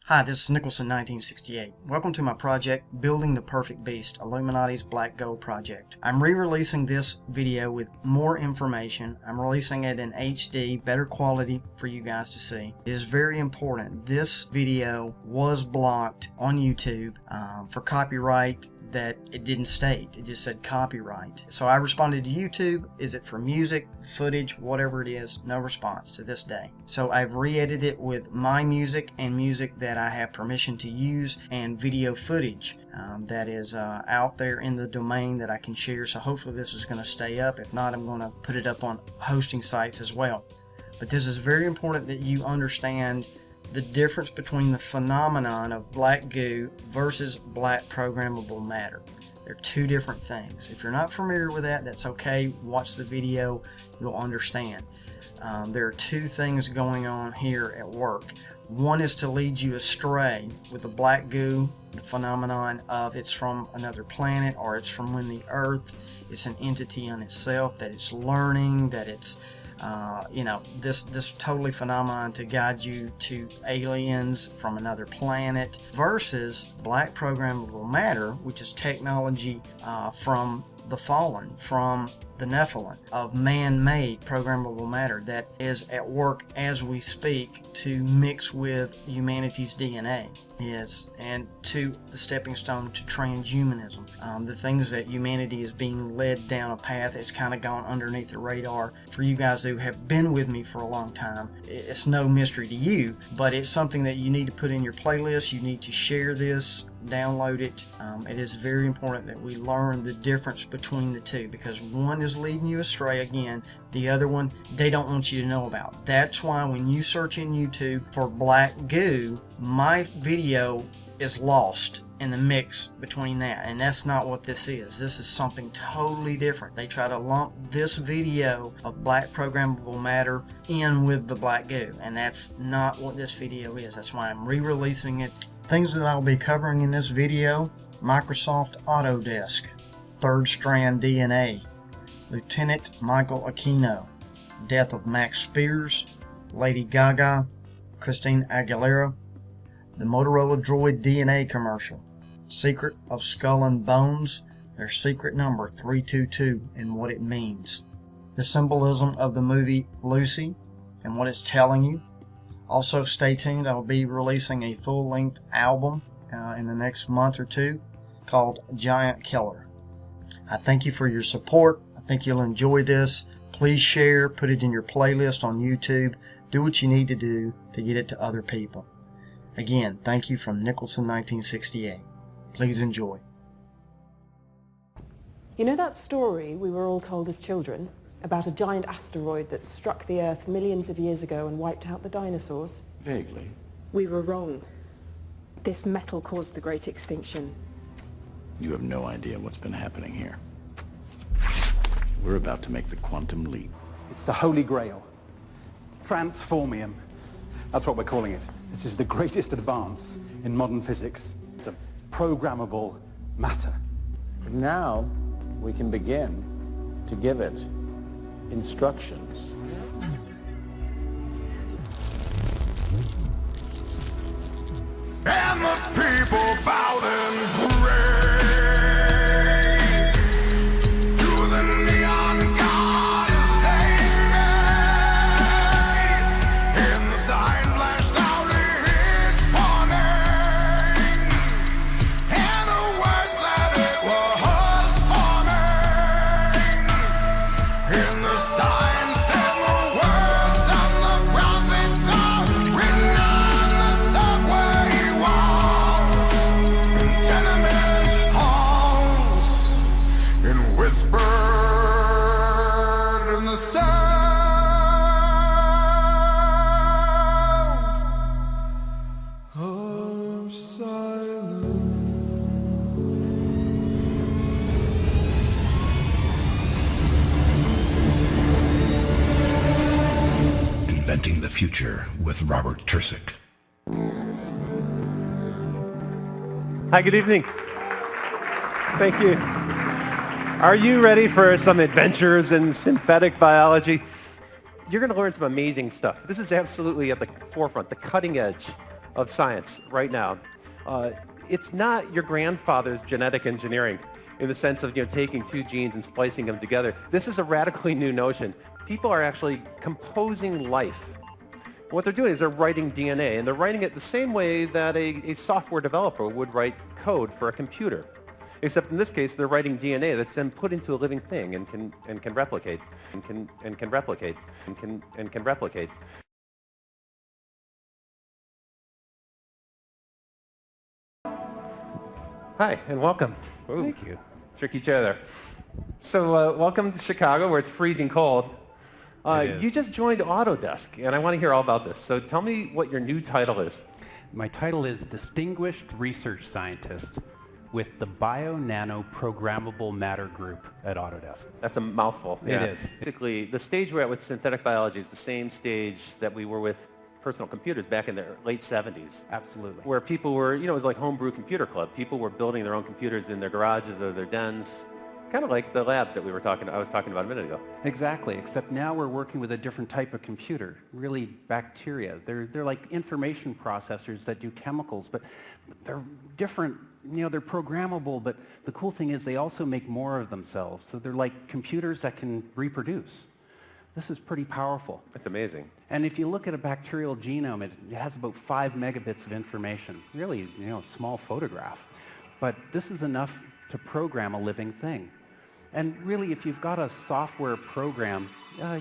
Hi, this is Nicholson 1968. Welcome to my project, Building the Perfect Beast, Illuminati's Black Gold project. I'm re-releasing this video with more information. I'm releasing it in HD, better quality for you guys to see. It is very important. This video was blocked on YouTube for copyright that it didn't state. It just said copyright. So I responded to YouTube. Is it for music, footage, whatever it is? No response to this day. So I've re-edited it with my music and music that I have permission to use and video footage that is out there in the domain that I can share. So hopefully this is going to stay up. If not, I'm going to put it up on hosting sites as well. But this is very important that you understand the difference between the phenomenon of black goo versus black programmable matter. They're two different things. If you're not familiar with that, that's okay. Watch the video, you'll understand. There are two things going on here at work. One is to lead you astray with the black goo, the phenomenon of it's from another planet or it's from when the Earth, it's an entity on itself, that it's learning, that it's this totally phenomenon to guide you to aliens from another planet, versus black programmable matter, which is technology from the fallen, from the Nephilim, of man-made programmable matter that is at work as we speak to mix with humanity's DNA. And to the stepping stone to transhumanism. The things that humanity is being led down a path that's kind of gone underneath the radar. For you guys who have been with me for a long time, it's no mystery to you, but it's something that you need to put in your playlist. You need to share this, download it. It is very important that we learn the difference between the two, because one is leading you astray again, the other one they don't want you to know about. That's why when you search in YouTube for black goo, my video is lost in the mix between that, and that's not what this is. This is something totally different. They try to lump this video of black programmable matter in with the black goo, and that's not what this video is. That's why I'm re-releasing it. Things that I'll be covering in this video: Microsoft Autodesk, Third Strand DNA, Lieutenant Michael Aquino, death of Max Spears, Lady Gaga, Christina Aguilera, the Motorola Droid DNA commercial, Secret of Skull and Bones, their secret number 322 and what it means, the symbolism of the movie Lucy and what it's telling you. Also stay tuned, I'll be releasing a full-length album in the next month or two called Giant Killer. I thank you for your support. I think you'll enjoy this. Please share, put it in your playlist on YouTube. Do what you need to do to get it to other people. Again, thank you from Nicholson 1968. Please enjoy. You know that story we were all told as children about a giant asteroid that struck the Earth millions of years ago and wiped out the dinosaurs? Vaguely. We were wrong. This metal caused the Great Extinction. You have no idea what's been happening here. We're about to make the quantum leap. It's the Holy Grail. Transformium. That's what we're calling it. This is the greatest advance in modern physics. It's a programmable matter. But now we can begin to give it instructions. And the people bowed and prayed to the neon god they made. And the sign flashed out its warning, and the words that it was forming. And the sign said the words of the prophets are written on the subway walls and tenement halls, and whispered in the sound of silence. Inventing the Future with Robert Tursick. Hi, good evening. Thank you. Are you ready for some adventures in synthetic biology? You're going to learn some amazing stuff. This is absolutely at the forefront, the cutting edge of science right now. It's not your grandfather's genetic engineering in the sense of taking two genes and splicing them together. This is a radically new notion. People are actually composing life. What they're doing is they're writing DNA, and they're writing it the same way that a software developer would write code for a computer. Except in this case, they're writing DNA that's then put into a living thing and can replicate, and can replicate. Hi, and welcome. Ooh, thank you. Tricky chair there. So welcome to Chicago, where it's freezing cold. You just joined Autodesk, and I want to hear all about this. So tell me what your new title is. My title is Distinguished Research Scientist with the Bio-Nano Programmable Matter Group at Autodesk. That's a mouthful. It is. Basically, the stage we're at with synthetic biology is the same stage that we were with personal computers back in the late 70s. Absolutely. Where people were, it was like homebrew computer club. People were building their own computers in their garages or their dens. Kind of like the labs that I was talking about a minute ago. Exactly, except now we're working with a different type of computer, really bacteria. They're like information processors that do chemicals, but they're different. They're programmable, but the cool thing is they also make more of themselves. So they're like computers that can reproduce. This is pretty powerful. That's amazing. And if you look at a bacterial genome, it has about 5 megabits of information. Really, a small photograph. But this is enough to program a living thing. And really, if you've got a software program,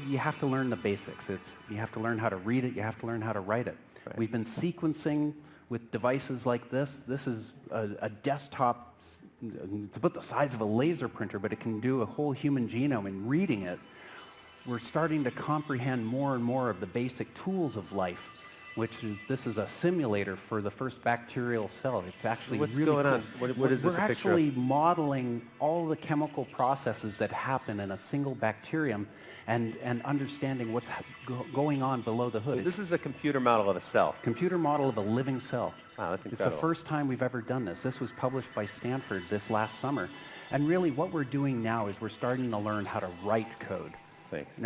you have to learn the basics. You have to learn how to read it. You have to learn how to write it. Right. We've been sequencing with devices like this. This is a desktop. It's about the size of a laser printer, but it can do a whole human genome. And reading it, we're starting to comprehend more and more of the basic tools of life, this is a simulator for the first bacterial cell. It's actually what's really going cool. on? What is this a picture of? We're actually modeling all the chemical processes that happen in a single bacterium and understanding what's going on below the hood. So this is a computer model of a cell. Computer model of a living cell. Wow, that's incredible. It's the first time we've ever done this. This was published by Stanford this last summer. And really what we're doing now is we're starting to learn how to write code. Thanks.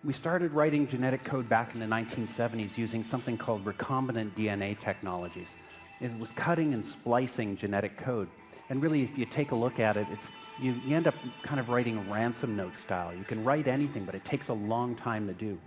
We started writing genetic code back in the 1970s using something called recombinant DNA technologies. It was cutting and splicing genetic code. And really, if you take a look at it, you end up kind of writing ransom note style. You can write anything, but it takes a long time to do.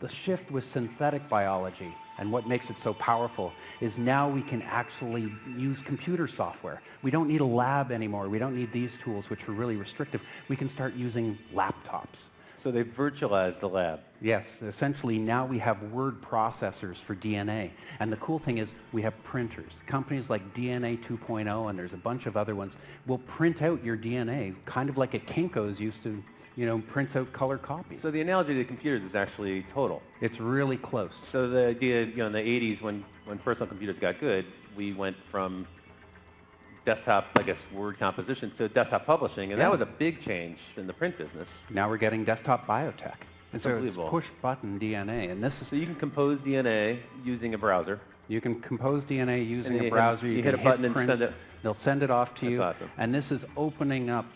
The shift with synthetic biology, and what makes it so powerful, is now we can actually use computer software. We don't need a lab anymore. We don't need these tools, which are really restrictive. We can start using laptops. So they virtualized the lab. Yes, essentially now we have word processors for DNA. And the cool thing is we have printers. Companies like DNA 2.0, and there's a bunch of other ones, will print out your DNA, kind of like a Kinko's used to, prints out color copies. So the analogy to computers is actually total. It's really close. So the idea, in the 80s when personal computers got good, we went from desktop, word composition to desktop publishing, and that was a big change in the print business. Now we're getting desktop biotech. And so it's push-button DNA, and this is... So you can compose DNA using a browser. You can compose DNA using a browser. You hit a button and send it. They'll send it off to you. That's awesome. And this is opening up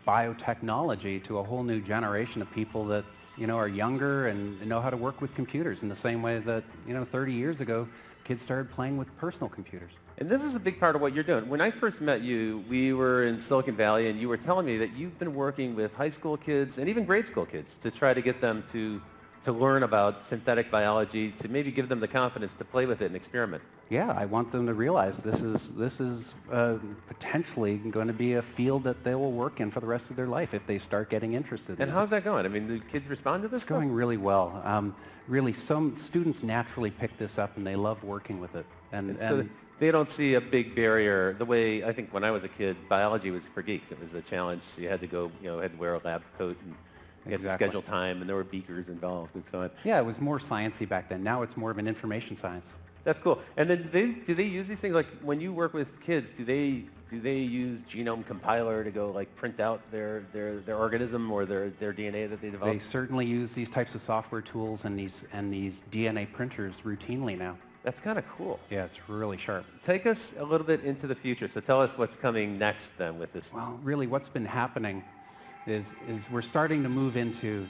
biotechnology to a whole new generation of people that, are younger and know how to work with computers in the same way that, 30 years ago, kids started playing with personal computers. And this is a big part of what you're doing. When I first met you, we were in Silicon Valley, and you were telling me that you've been working with high school kids and even grade school kids to try to get them to learn about synthetic biology, to maybe give them the confidence to play with it and experiment. Yeah, I want them to realize this is potentially going to be a field that they will work in for the rest of their life if they start getting interested. And how's that going? I mean, do kids respond to this It's going really well. Really, some students naturally pick this up, and they love working with it. And so they don't see a big barrier. The way, I think when I was a kid, biology was for geeks. It was a challenge. You had to go, had to wear a lab coat and you had to schedule time, and there were beakers involved and so on. Yeah, it was more sciencey back then. Now it's more of an information science. That's cool. And then do they use these things, like when you work with kids, do they use Genome Compiler to go print out their organism or their DNA that they develop? They certainly use these types of software tools and these DNA printers routinely now. That's kind of cool. Yeah, it's really sharp. Take us a little bit into the future. So tell us what's coming next then with this. Well, really what's been happening is we're starting to move into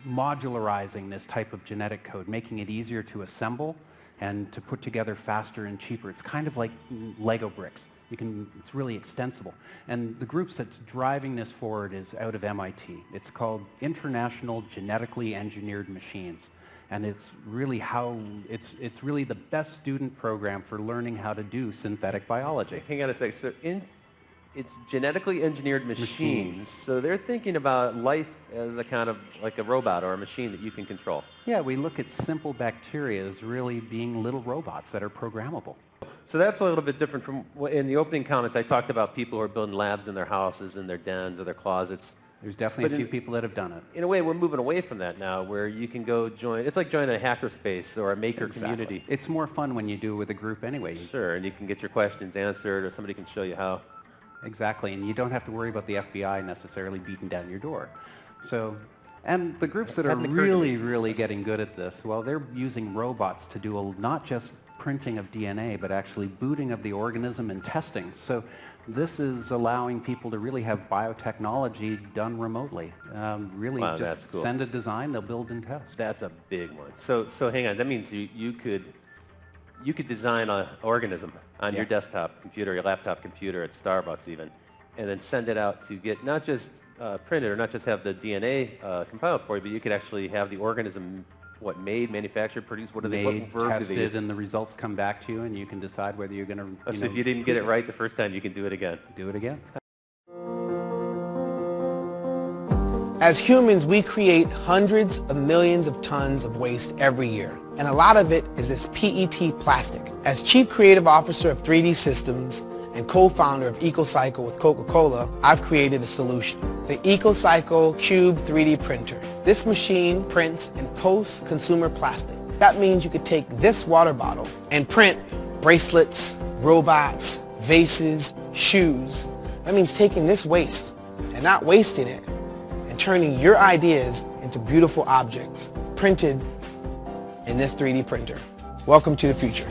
modularizing this type of genetic code, making it easier to assemble and to put together faster and cheaper. It's kind of like Lego bricks. It's really extensible. And the group that's driving this forward is out of MIT. It's called International Genetically Engineered Machines. And it's really it's really the best student program for learning how to do synthetic biology. Hang on a sec. So it's genetically engineered machines. So they're thinking about life as a kind of like a robot or a machine that you can control. Yeah, we look at simple bacteria as really being little robots that are programmable. So that's a little bit different from, in the opening comments, I talked about people who are building labs in their houses, in their dens, or their closets. There's definitely a few people that have done it. In a way, we're moving away from that now, where you can go join, it's like joining a hackerspace or a maker community. It's more fun when you do it with a group anyway. Sure, and you can get your questions answered, or somebody can show you how. Exactly, and you don't have to worry about the FBI necessarily beating down your door. So, and the groups that are really getting good at this, well, they're using robots to do not just printing of DNA, but actually booting of the organism and testing. So this is allowing people to really have biotechnology done remotely. Really just cool. Send a design, they'll build and test. That's a big one. So hang on, that means you could design an organism on your desktop computer, your laptop computer at Starbucks even, and then send it out to get not just printed or not just have the DNA compiled for you, but you could actually have the organism made, manufactured, produced, what verb tested, do they use? And the results come back to you, and you can decide whether you're going to. So if you didn't get it right the first time, you can do it again. Do it again. As humans, we create hundreds of millions of tons of waste every year, and a lot of it is this PET plastic. As Chief Creative Officer of 3D Systems and co-founder of EcoCycle with Coca-Cola, I've created a solution. The EcoCycle Cube 3D printer. This machine prints in post-consumer plastic. That means you could take this water bottle and print bracelets, robots, vases, shoes. That means taking this waste and not wasting it and turning your ideas into beautiful objects printed in this 3D printer. Welcome to the future.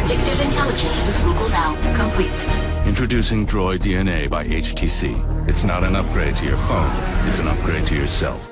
Predictive intelligence with Google Now complete. Introducing Droid DNA by HTC. It's not an upgrade to your phone, it's an upgrade to yourself.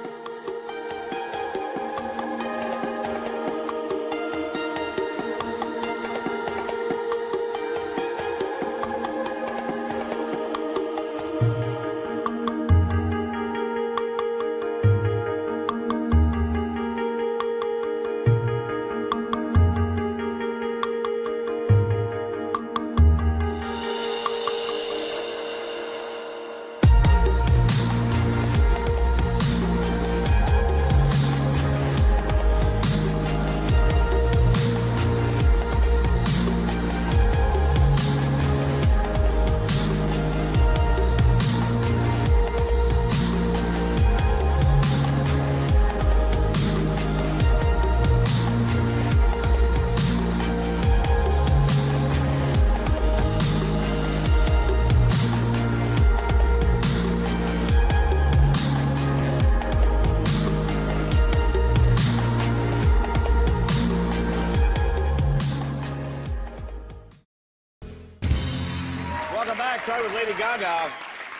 Welcome back. Started with Lady Gaga.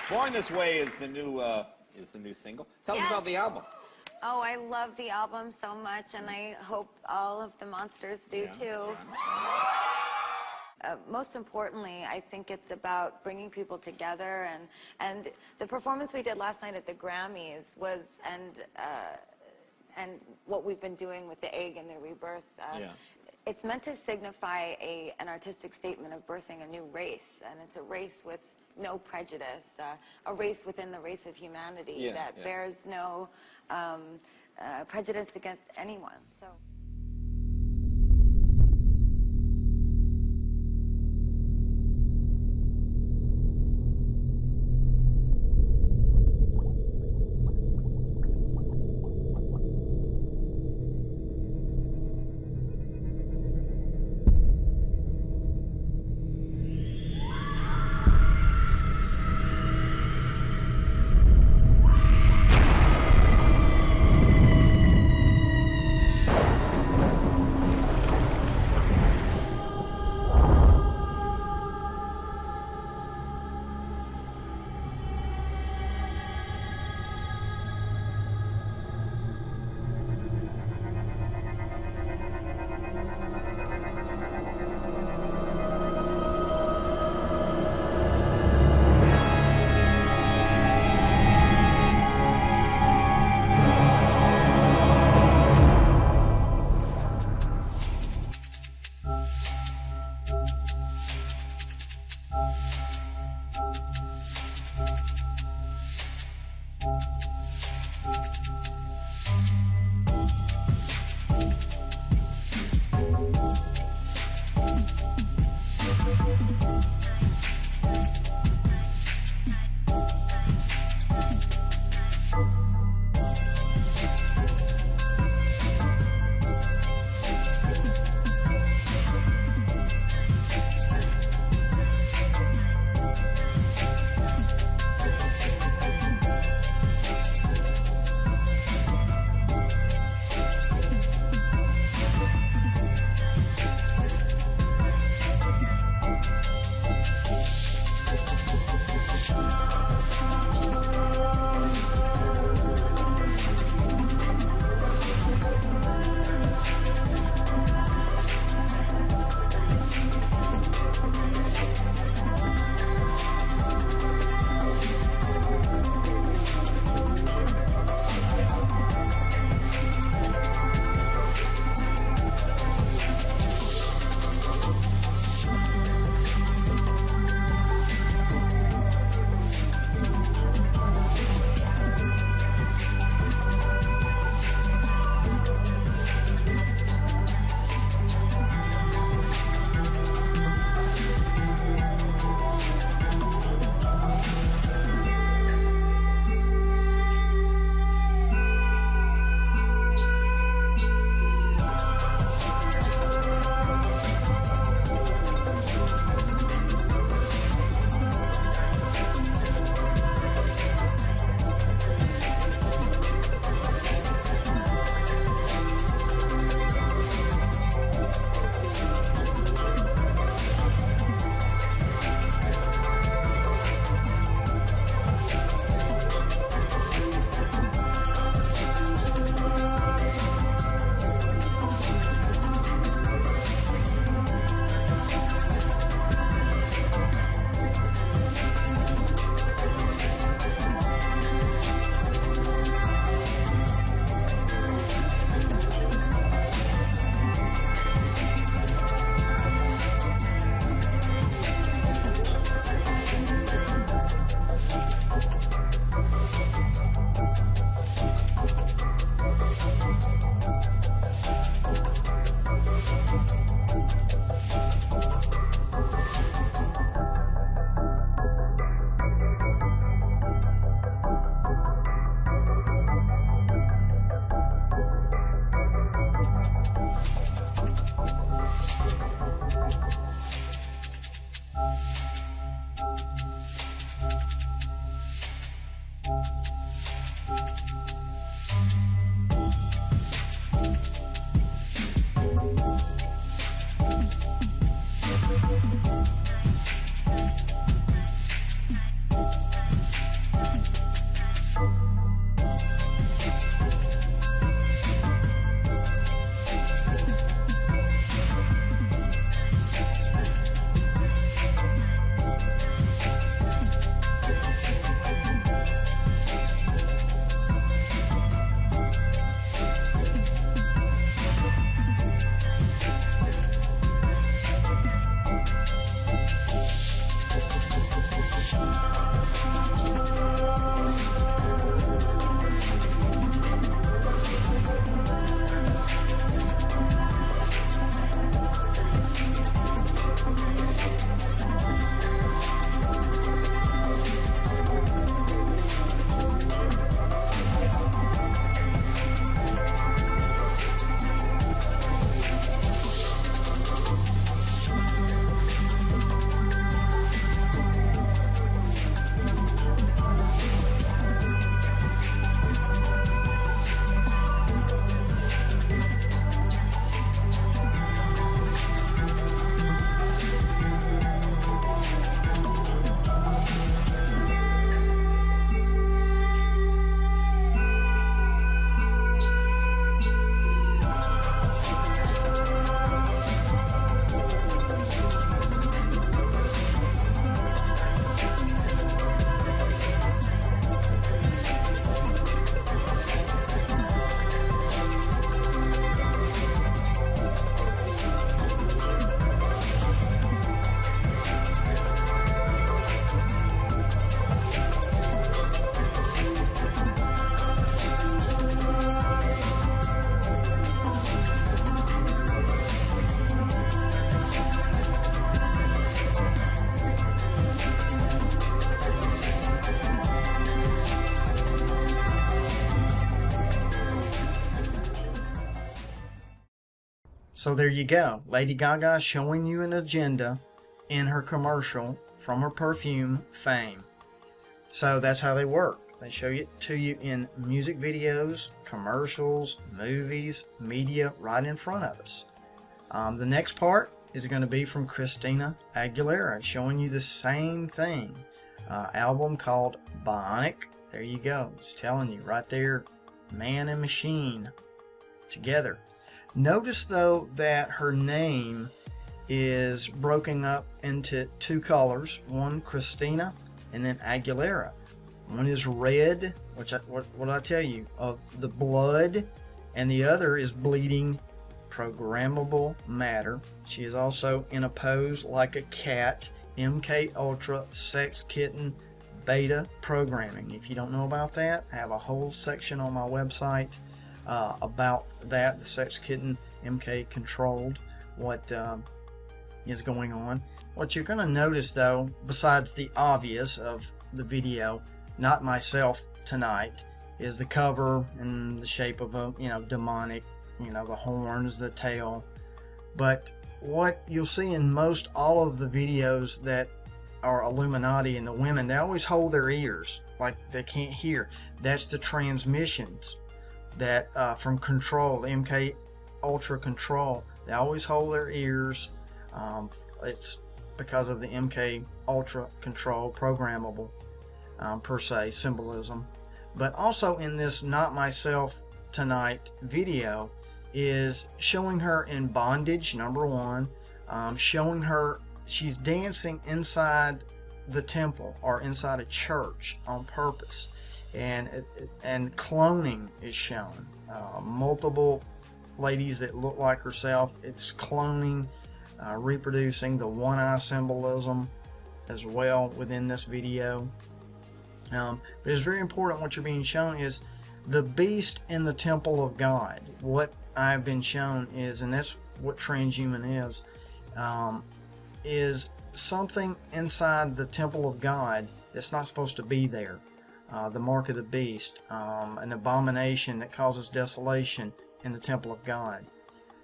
Born This Way is the new single. Tell us about the album. Oh, I love the album so much, and I hope all of the monsters do too. Most importantly, I think it's about bringing people together, and the performance we did last night at the Grammys was, and what we've been doing with the egg and the rebirth. It's meant to signify an artistic statement of birthing a new race, and it's a race with no prejudice, a race within the race of humanity that bears no prejudice against anyone. So. So there you go. Lady Gaga showing you an agenda in her commercial from her perfume Fame. So that's how they work. They show it to you in music videos, commercials, movies, media right in front of us. The next part is going to be from Christina Aguilera, showing you the same thing. Album called Bionic. There you go. It's telling you right there, man and machine together. Notice though that her name is broken up into two colors. One Christina and then Aguilera. One is red, which what I tell you, of the blood, and the other is bleeding programmable matter. She is also in a pose like a cat, MK Ultra Sex Kitten beta programming. If you don't know about that, I have a whole section on my website about that, the Sex Kitten MK controlled, what is going on. What you're going to notice though, besides the obvious of the video, Not Myself Tonight, is the cover and the shape of a, demonic, the horns, the tail. But what you'll see in most all of the videos that are Illuminati and the women, they always hold their ears like they can't hear. That's the transmissions that from Control, MK Ultra Control. They always hold their ears. It's because of the MK Ultra Control programmable per se symbolism. But also in this Not Myself Tonight video is showing her in bondage, number one, showing her she's dancing inside the temple or inside a church on purpose, and cloning is shown. Multiple ladies that look like herself. It's cloning, reproducing the one eye symbolism as well within this video. But it's very important what you're being shown is the beast in the temple of God. What I've been shown is, and that's what transhuman is something inside the temple of God that's not supposed to be there. The mark of the beast, an abomination that causes desolation in the temple of God.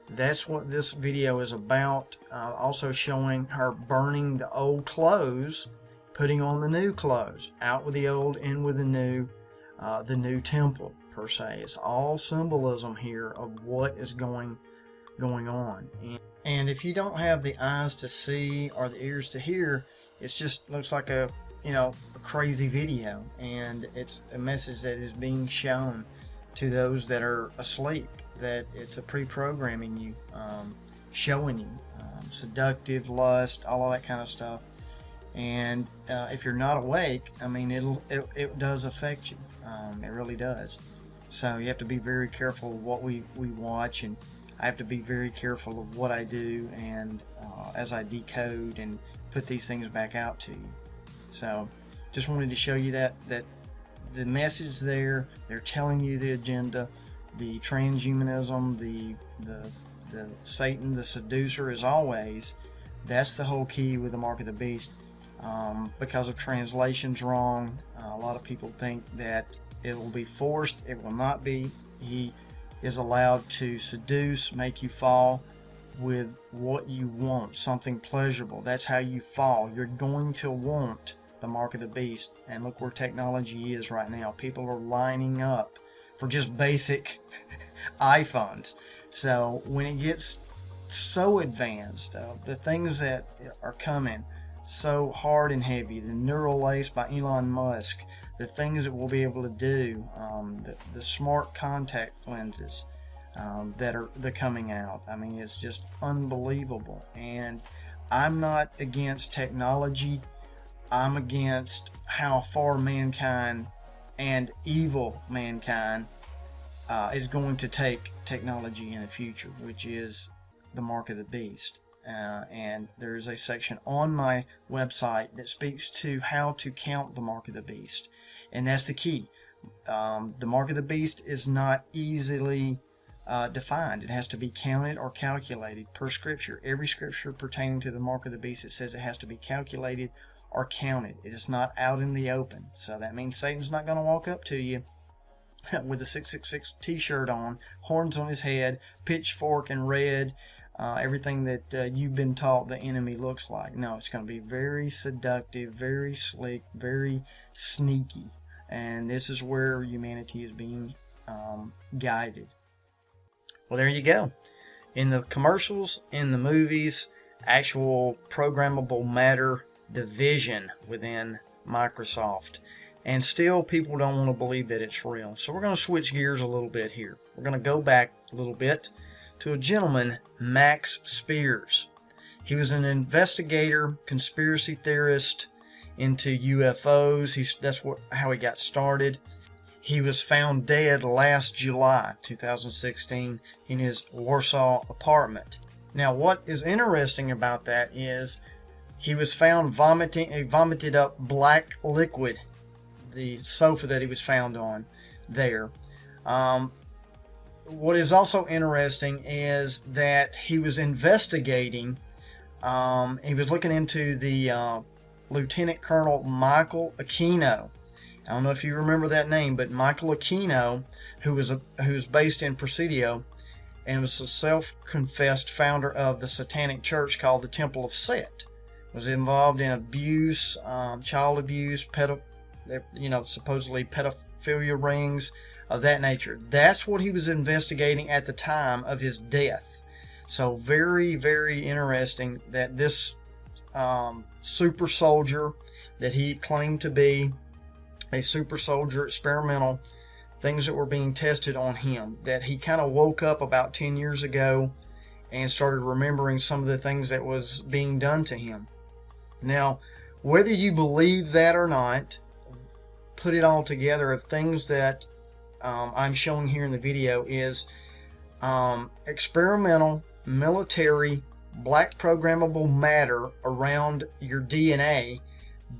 That's what this video is about. Also showing her burning the old clothes, putting on the new clothes, out with the old, in with the new temple per se. It's all symbolism here of what is going on. And if you don't have the eyes to see or the ears to hear, it just looks like a crazy video, and it's a message that is being shown to those that are asleep, that it's a pre-programming you, showing you seductive, lust, all of that kind of stuff. And if you're not awake, I mean, it does affect you. It really does. So you have to be very careful of what we watch, and I have to be very careful of what I do, and as I decode and put these things back out to you. So just wanted to show you that the message there, they're telling you the agenda, the transhumanism, the Satan, the seducer, as always. That's the whole key with the mark of the beast. Because of translations wrong, a lot of people think that it will be forced. It will not be. He is allowed to seduce, make you fall with what you want, something pleasurable. That's how you fall. You're going to want the mark of the beast. And look where technology is right now. People are lining up for just basic iPhones. So when it gets so advanced, the things that are coming so hard and heavy, the neural lace by Elon Musk, the things that we'll be able to do, the smart contact lenses that are coming out. I mean, it's just unbelievable. And I'm not against technology. I'm against how far mankind and evil mankind is going to take technology in the future, which is the mark of the beast. And there's a section on my website that speaks to how to count the mark of the beast, and that's the key. The mark of the beast is not easily defined. It has to be counted or calculated per scripture. Every scripture pertaining to the mark of the beast, it says it has to be calculated or counted. It is not out in the open. So that means Satan's not going to walk up to you with a 666 t-shirt on, horns on his head, pitchfork and red, everything that you've been taught the enemy looks like. No, it's going to be very seductive, very slick, very sneaky. And this is where humanity is being guided. Well, there you go. In the commercials, in the movies, actual programmable matter division within Microsoft. And still people don't want to believe that it's real. So we're going to switch gears a little bit here. We're going to go back a little bit to a gentleman, Max Spiers. He was an investigator, conspiracy theorist into UFOs. That's how he got started. He was found dead last July 2016 in his Warsaw apartment. Now, what is interesting about that is he was found vomited up black liquid, the sofa that he was found on there. What is also interesting is that he was investigating, he was looking into the Lieutenant Colonel Michael Aquino. I don't know if you remember that name, but Michael Aquino, who was based in Presidio and was a self-confessed founder of the satanic church called the Temple of Set, was involved in abuse, child abuse, supposedly pedophilia rings of that nature. That's what he was investigating at the time of his death. So very, very interesting that this super soldier that he claimed to be, a super soldier, experimental things that were being tested on him, that he kind of woke up about 10 years ago and started remembering some of the things that was being done to him. Now, whether you believe that or not, put it all together of things that I'm showing here in the video is experimental, military, black programmable matter around your DNA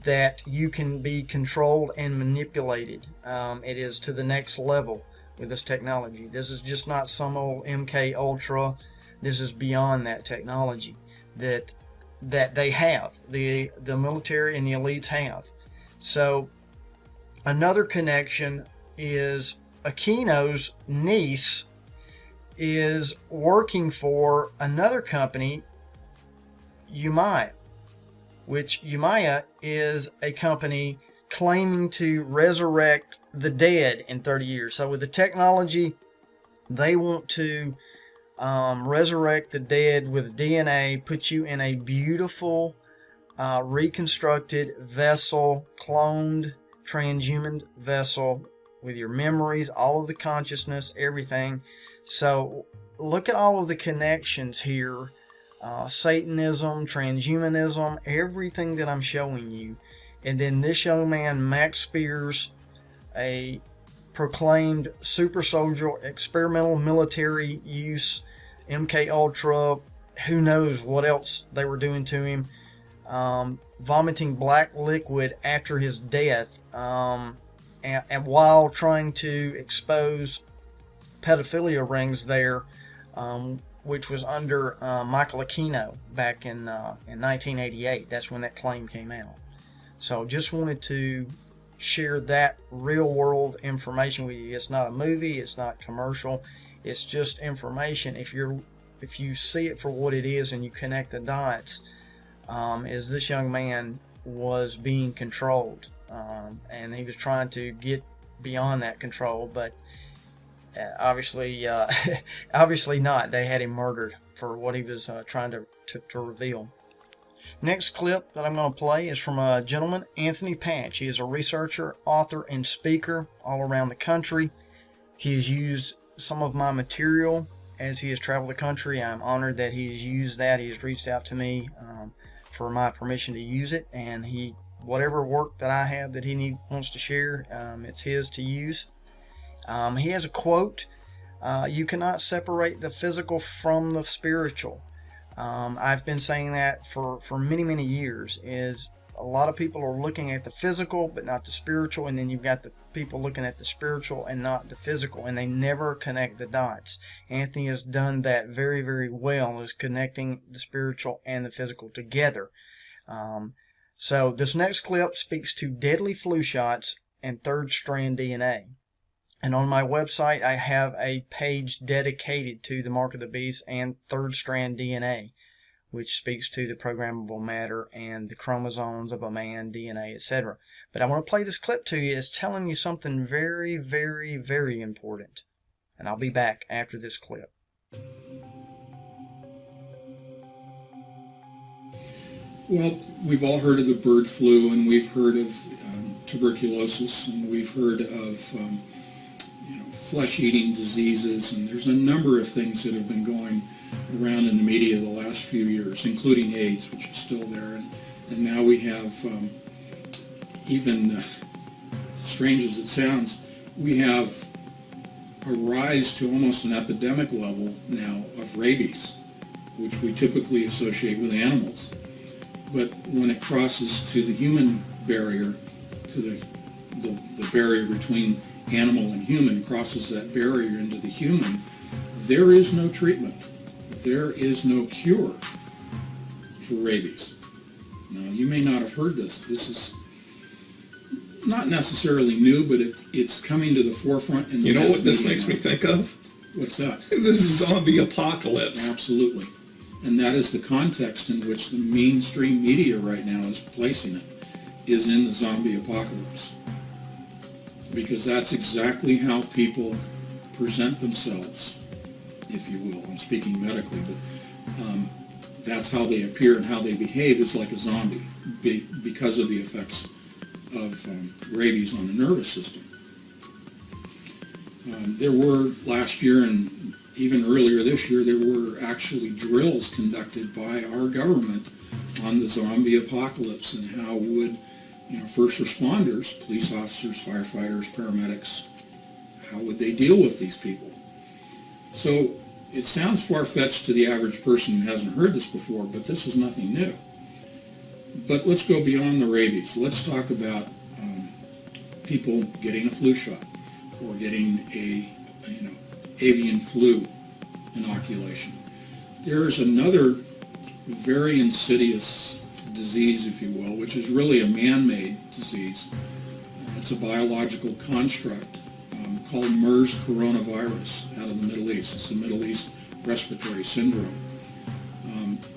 that you can be controlled and manipulated. It is to the next level with this technology. This is just not some old MK Ultra. This is beyond that technology that they have, the military and the elites have. So another connection is Aquino's niece is working for another company, Umaya, which Umaya is a company claiming to resurrect the dead in 30 years. So with the technology, they want to resurrect the dead with DNA, put you in a beautiful reconstructed vessel, cloned, transhuman vessel with your memories, all of the consciousness, everything. So look at all of the connections here. Satanism, transhumanism, everything that I'm showing you. And then this young man, Max Spiers, a proclaimed super soldier, experimental military use, MK Ultra, who knows what else they were doing to him, vomiting black liquid after his death, and while trying to expose pedophilia rings there, which was under Michael Aquino back in 1988. That's when that claim came out. So just wanted to share that real world information with you. It's not a movie, it's not commercial, it's just information. If you see it for what it is and you connect the dots, is this young man was being controlled, and he was trying to get beyond that control, but obviously not. They had him murdered for what he was trying to reveal. Next clip that I'm going to play is from a gentleman, Anthony Patch. He is a researcher, author, and speaker all around the country. He has used some of my material as he has traveled the country. I'm honored that he has used that. He has reached out to me for my permission to use it, and whatever work that I have that he wants to share, it's his to use. He has a quote, you cannot separate the physical from the spiritual. I've been saying that for many, many years, is a lot of people are looking at the physical but not the spiritual, and then you've got the people looking at the spiritual and not the physical, and they never connect the dots. Anthony has done that very, very well, is connecting the spiritual and the physical together. So this next clip speaks to deadly flu shots and third strand DNA. And on my website, I have a page dedicated to the mark of the beast and third strand DNA, which speaks to the programmable matter and the chromosomes of a man, DNA, etc. But I want to play this clip to you. It's telling you something very, very, very important. And I'll be back after this clip. Well, we've all heard of the bird flu, and we've heard of tuberculosis, and we've heard of flesh-eating diseases, and there's a number of things that have been going around in the media the last few years, including AIDS, which is still there, and now we have, even strange as it sounds, we have a rise to almost an epidemic level now of rabies, which we typically associate with animals. But when it crosses to the human barrier, to the barrier between animal and human, crosses that barrier into the human, there is no treatment. There is no cure for rabies. Now, you may not have heard this. This is not necessarily new, but it's coming to the forefront. In the You know what this makes me think of? What's that? This is zombie apocalypse. Absolutely. And that is the context in which the mainstream media right now is placing it, is in the zombie apocalypse. Because that's exactly how people present themselves, if you will. I'm speaking medically, but that's how they appear and how they behave is like a zombie because of the effects of rabies on the nervous system. There were last year and even earlier this year, there were actually drills conducted by our government on the zombie apocalypse and how would first responders, police officers, firefighters, paramedics, how would they deal with these people? So it sounds far-fetched to the average person who hasn't heard this before, but this is nothing new. But let's go beyond the rabies. Let's talk about people getting a flu shot or getting a avian flu inoculation. There is another very insidious disease, if you will, which is really a man-made disease. It's a biological construct called MERS coronavirus out of the Middle East. It's the Middle East Respiratory Syndrome.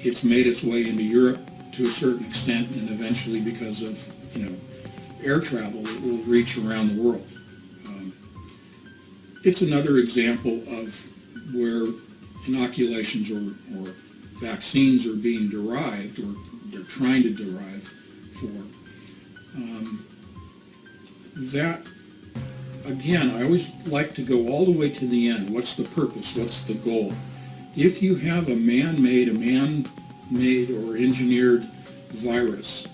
It's made its way into Europe to a certain extent, and eventually, because of air travel, it will reach around the world. It's another example of where inoculations or vaccines are being derived, or they're trying to derive for. That, again, I always like to go all the way to the end. What's the purpose? What's the goal? If you have a man-made or engineered virus,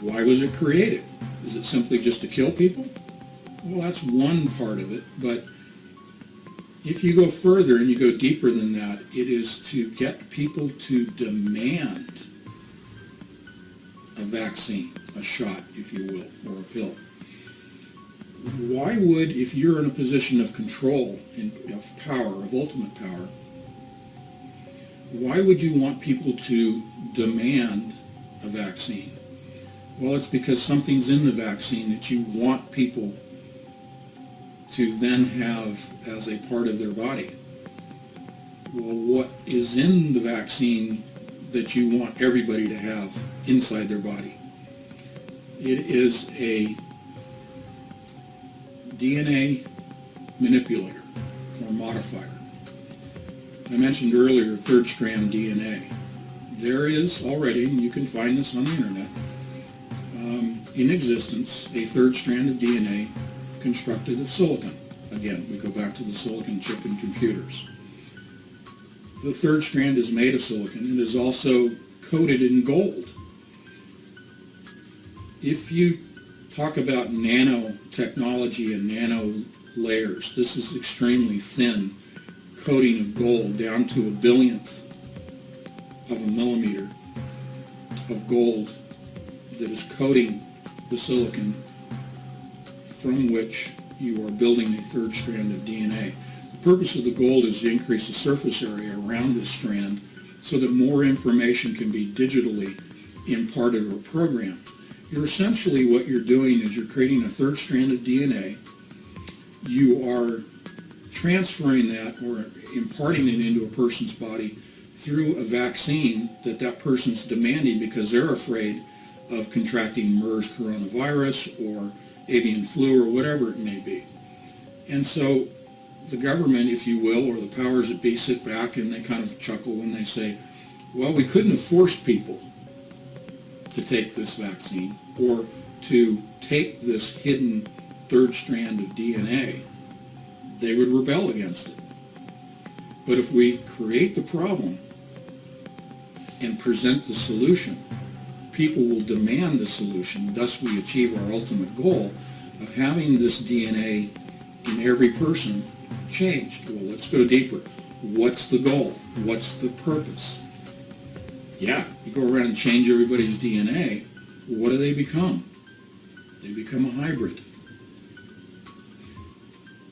why was it created? Is it simply just to kill people? Well, that's one part of it, but if you go further and you go deeper than that, it is to get people to demand a vaccine, a shot, if you will, or a pill. Why would, if you're in a position of control, of power, of ultimate power, why would you want people to demand a vaccine? Well, it's because something's in the vaccine that you want people to then have as a part of their body. Well, what is in the vaccine that you want everybody to have inside their body? It is a DNA manipulator or modifier. I mentioned earlier third strand DNA. There is already, and you can find this on the internet, in existence, a third strand of DNA constructed of silicon. Again, we go back to the silicon chip in computers. The third strand is made of silicon and is also coated in gold. If you talk about nanotechnology and nano layers, this is extremely thin coating of gold down to a billionth of a millimeter of gold that is coating the silicon from which you are building a third strand of DNA. The purpose of the gold is to increase the surface area around this strand so that more information can be digitally imparted or programmed. You're essentially, what you're doing is you're creating a third strand of DNA you are transferring that or imparting it into a person's body through a vaccine that that person's demanding because they're afraid of contracting MERS coronavirus or avian flu or whatever it may be. And so the government, if you will, or the powers that be sit back and they kind of chuckle when they say, well, we couldn't have forced people to take this vaccine or to take this hidden third strand of DNA. They would rebel against it. But if we create the problem and present the solution, people will demand the solution. Thus we achieve our ultimate goal of having this DNA in every person changed. Well, let's go deeper. What's the goal? What's the purpose? Yeah, you go around and change everybody's DNA. What do they become? They become a hybrid.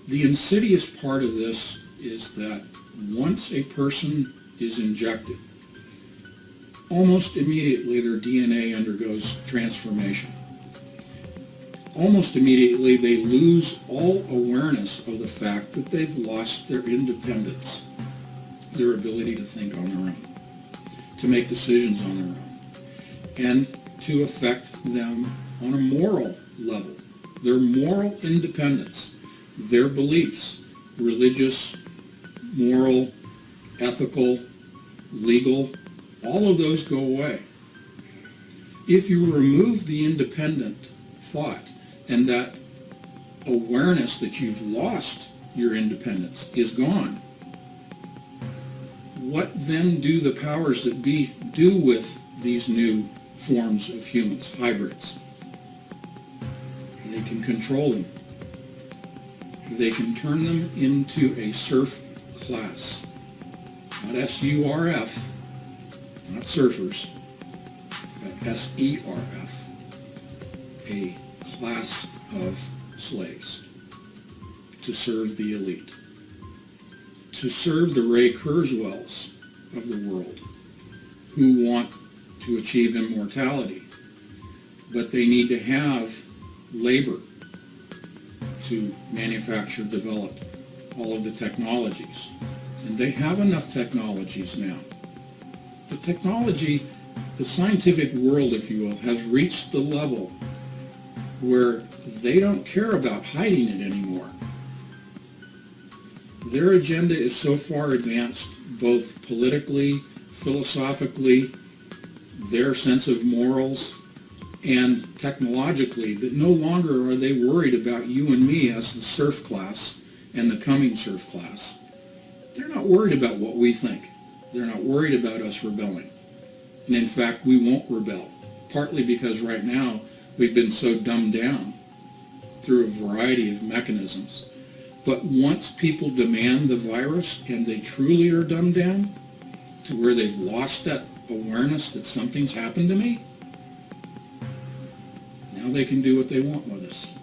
The insidious part of this is that once a person is injected, almost immediately their DNA undergoes transformation. Almost immediately they lose all awareness of the fact that they've lost their independence, their ability to think on their own, to make decisions on their own, and to affect them on a moral level. Their moral independence, their beliefs, religious, moral, ethical, legal, all of those go away. If you remove the independent thought and that awareness that you've lost your independence is gone, what then do the powers that be do with these new forms of humans, hybrids? They can control them. They can turn them into a serf class. Not S-U-R-F, not surfers, but S-E-R-F, a class of slaves to serve the elite, to serve the Ray Kurzweils of the world who want to achieve immortality, but they need to have labor to manufacture, develop all of the technologies. And they have enough technologies now. The technology, the scientific world, if you will, has reached the level where they don't care about hiding it anymore. Their agenda is so far advanced, both politically, philosophically, their sense of morals, and technologically, that no longer are they worried about you and me as the serf class and the coming serf class. They're not worried about what we think. They're not worried about us rebelling. And in fact, we won't rebel, partly because right now we've been so dumbed down through a variety of mechanisms. But once people demand the virus and they truly are dumbed down to where they've lost that awareness that something's happened to me, now they can do what they want with us.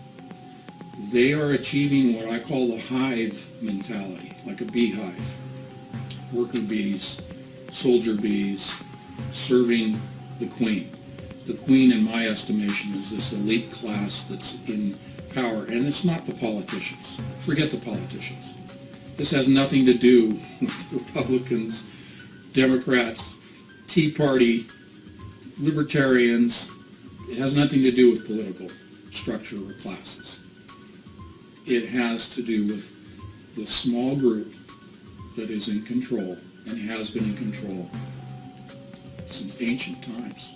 They are achieving what I call the hive mentality, like a beehive. Worker bees, soldier bees, serving the queen. The queen, in my estimation, is this elite class that's in power, and it's not the politicians. Forget the politicians. This has nothing to do with Republicans, Democrats, Tea Party, libertarians. It has nothing to do with political structure or classes. It has to do with the small group that is in control and has been in control since ancient times.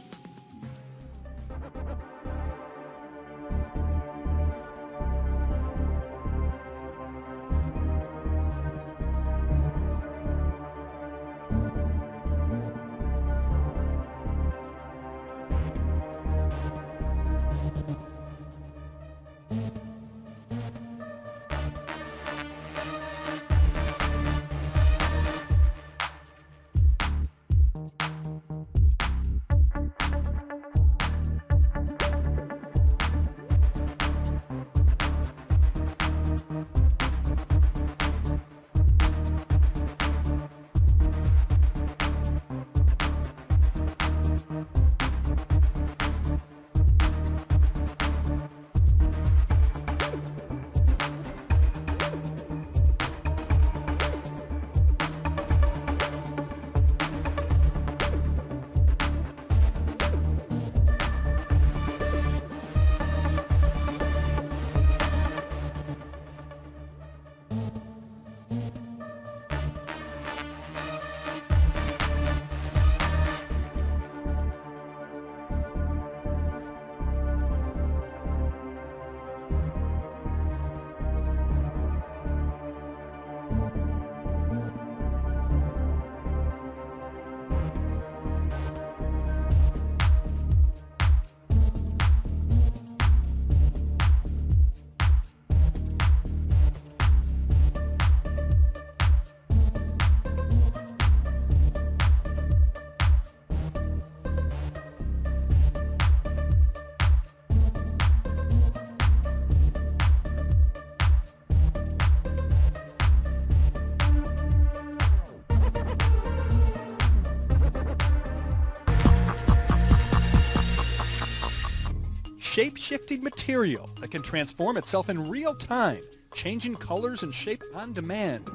shape-shifting material that can transform itself in real time, changing colors and shape on demand.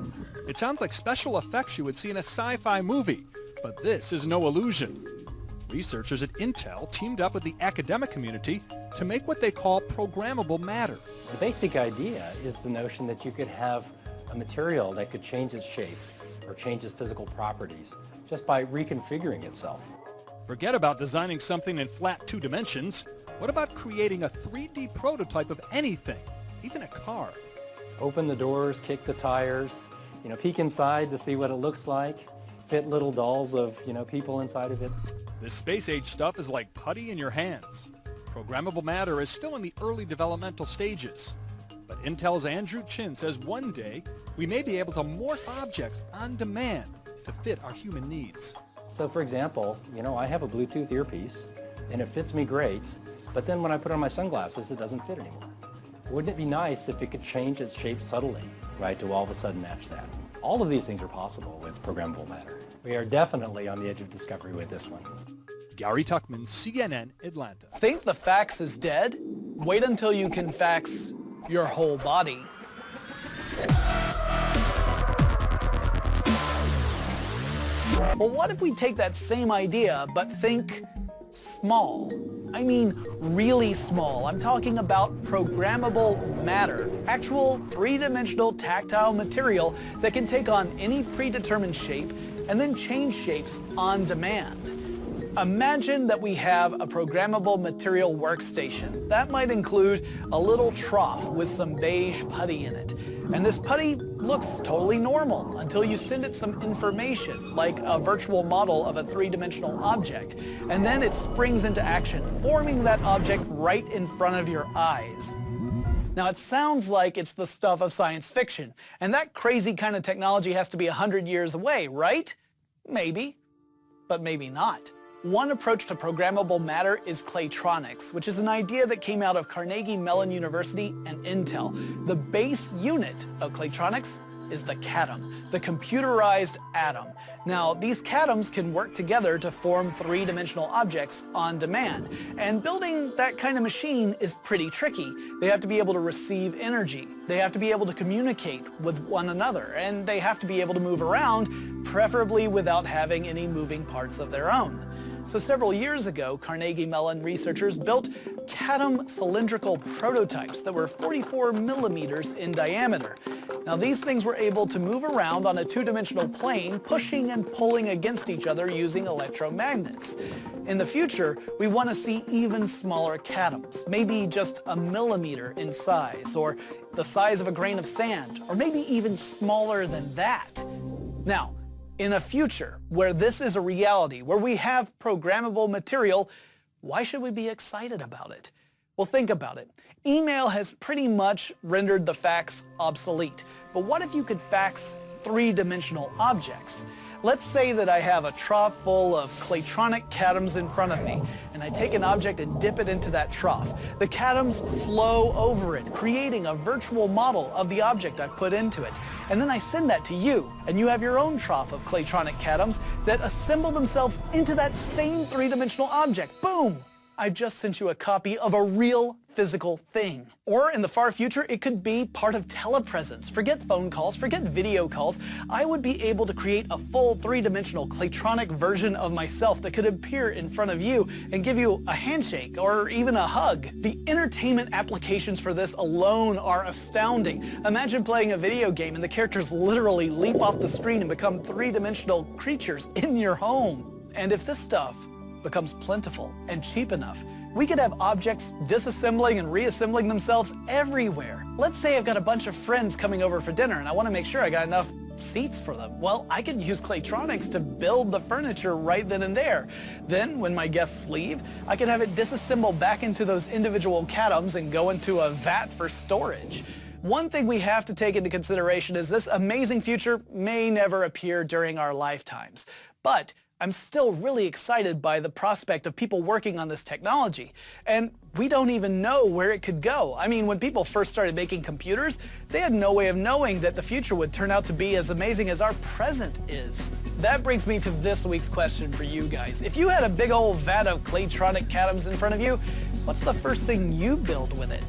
It sounds like special effects you would see in a sci-fi movie, but this is no illusion. Researchers at Intel teamed up with the academic community to make what they call programmable matter. The basic idea is the notion that you could have a material that could change its shape or change its physical properties just by reconfiguring itself. Forget about designing something in flat 2 dimensions. What about creating a 3D prototype of anything, even a car? Open the doors, kick the tires, peek inside to see what it looks like, fit little dolls of, people inside of it. This space-age stuff is like putty in your hands. Programmable matter is still in the early developmental stages. But Intel's Andrew Chin says one day we may be able to morph objects on demand to fit our human needs. So for example, I have a Bluetooth earpiece and it fits me great, but then when I put on my sunglasses, it doesn't fit anymore. Wouldn't it be nice if it could change its shape subtly, right, to all of a sudden match that? All of these things are possible with programmable matter. We are definitely on the edge of discovery with this one. Gary Tuckman, CNN, Atlanta. Think the fax is dead? Wait until you can fax your whole body. Well, what if we take that same idea, but think small? I mean really small. I'm talking about programmable matter, actual 3-dimensional tactile material that can take on any predetermined shape and then change shapes on demand. Imagine that we have a programmable material workstation. That might include a little trough with some beige putty in it. And this putty looks totally normal until you send it some information, like a virtual model of a 3-dimensional object. And then it springs into action, forming that object right in front of your eyes. Now, it sounds like it's the stuff of science fiction, and that crazy kind of technology has to be 100 years away, right? Maybe, but maybe not. One approach to programmable matter is Claytronics, which is an idea that came out of Carnegie Mellon University and Intel. The base unit of Claytronics is the CADM, the computerized atom. Now, these CADMs can work together to form 3-dimensional objects on demand. And building that kind of machine is pretty tricky. They have to be able to receive energy. They have to be able to communicate with one another. And they have to be able to move around, preferably without having any moving parts of their own. So several years ago, Carnegie Mellon researchers built CADM cylindrical prototypes that were 44 millimeters in diameter. Now, these things were able to move around on a 2-dimensional plane, pushing and pulling against each other using electromagnets. In the future, we want to see even smaller CADMs, maybe just a millimeter in size, or the size of a grain of sand, or maybe even smaller than that. Now, in a future where this is a reality, where we have programmable material, why should we be excited about it? Well, think about it. Email has pretty much rendered the fax obsolete. But what if you could fax 3-dimensional objects? Let's say that I have a trough full of Claytronic CADMs in front of me, and I take an object and dip it into that trough. The CADMs flow over it, creating a virtual model of the object I've put into it. And then I send that to you, and you have your own trough of Claytronic CADMs that assemble themselves into that same 3-dimensional object. Boom! I've just sent you a copy of a real physical thing. Or in the far future, it could be part of telepresence. Forget phone calls, forget video calls. I would be able to create a full 3-dimensional Claytronic version of myself that could appear in front of you and give you a handshake or even a hug. The entertainment applications for this alone are astounding. Imagine playing a video game and the characters literally leap off the screen and become 3-dimensional creatures in your home. And if this stuff becomes plentiful and cheap enough, we could have objects disassembling and reassembling themselves everywhere. Let's say I've got a bunch of friends coming over for dinner and I want to make sure I got enough seats for them. Well, I could use Claytronics to build the furniture right then and there. Then, when my guests leave, I could have it disassemble back into those individual CADMs and go into a vat for storage. One thing we have to take into consideration is this amazing future may never appear during our lifetimes. But I'm still really excited by the prospect of people working on this technology. And we don't even know where it could go. I mean, when people first started making computers, they had no way of knowing that the future would turn out to be as amazing as our present is. That brings me to this week's question for you guys. If you had a big old vat of Claytronic CADMs in front of you, What's the first thing you build with it?